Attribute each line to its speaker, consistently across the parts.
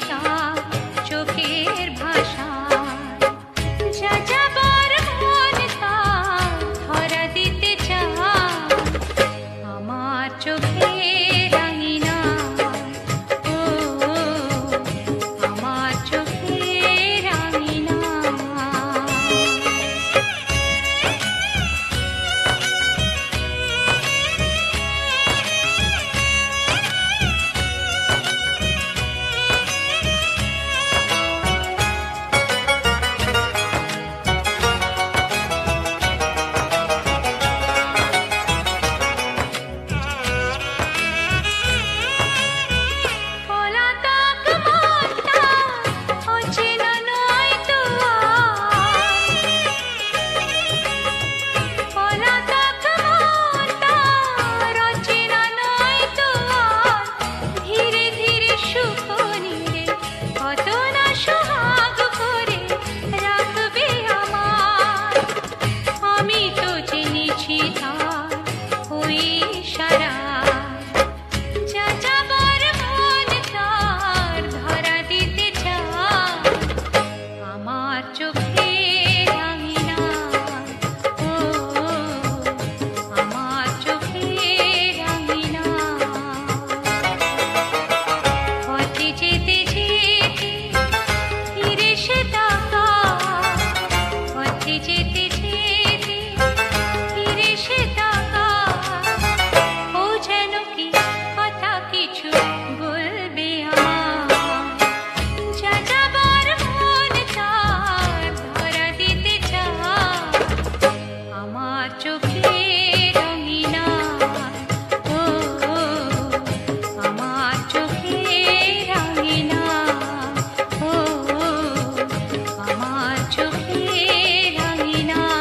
Speaker 1: তার চোখের ভাষায়, যাযাবর মন তার ধরা দিতে চায় আমার চোখের আঙিনায়। ও আমার চোখের আঙিনায়। পলাতক মনটা অচেনা নয় তো আর। পলাতক মনটা অচেনা নয় তো আর। ধীরে ধীরে সুখ নিরে কত না সোহাগ করে রাখবে আমার। আমি তো জেনেছি তার ওই ইশারায়, যাযাবর মন তার ধরা দিতে চায় আমার চোখের আঙিনায়। ও আমার চোখের আঙিনায়। পথে যেতে যেতে ফিরে সে তাকায়, পথে যেতে যেতে ফিরে সে তাকায়। ও যেন কি কথা কিছু বলবে আমার। যাযাবর মন তার ধরা দিতে চায় আমার চোখের আঙিনায়। ও আমার চোখের আঙিনায়। ও আমার চোখের আঙিনায়।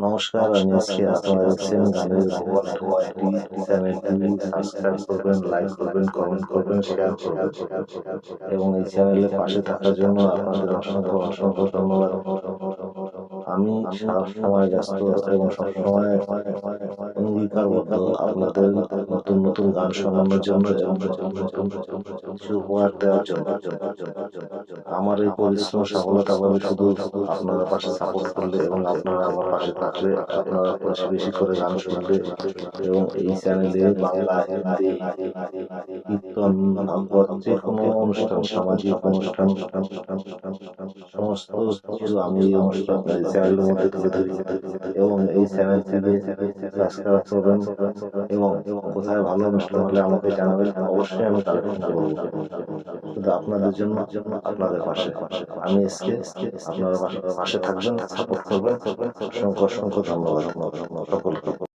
Speaker 2: নমস্কার, আমি আজকে আপনারা দেখছেন গানের ভুবন চ্যানেলটি সাবস্ক্রাইব করবেন, লাইক করবেন, কমেন্ট করবেন, শেয়ার করবেন এবং এই চ্যানেলের পাশে থাকার জন্য আপনাদের অসংখ্য অসংখ্য ধন্যবাদ। আমি সব সময় ব্যস্ত এবং সবসময় অঙ্গীকারবদ্ধ আপনাদের নতুন নতুন গান শোনানোর জন্য এবং নতুন কিছু উপহার দেওয়ার জন্য। আমার এই পরিশ্রম সফলতা পাবে শুধু আপনারা পাশে সাপোর্ট করলে এবং আপনারা আমার পাশে থাকলে, আপনারা বেশি বেশি করে গান শুনলে এবং এই চ্যানেলে বাংলা, হিন্দি, কীর্তন, ভাগবত, যে কোনো অনুষ্ঠান, সামাজিক অনুষ্ঠান, সমস্ত কিছু আমি এই অনুষ্ঠান চ্যানেলের মধ্যে তুলে ধরি এবং এই চ্যানেলটিকে সাবস্ক্রাইব করবেন এবং কোথায় ভালো অনুষ্ঠান হলে আমাকে জানাবেন, অবশ্যই আমি কালেকশন করবো। শুধু আপনাদের জন্য, আপনাদের পাশে আমি এসকে, আপনারা পাশে থাকবেন, সাপোর্ট করবেন। অসংখ্য অসংখ্য ধন্যবাদ সকলকে।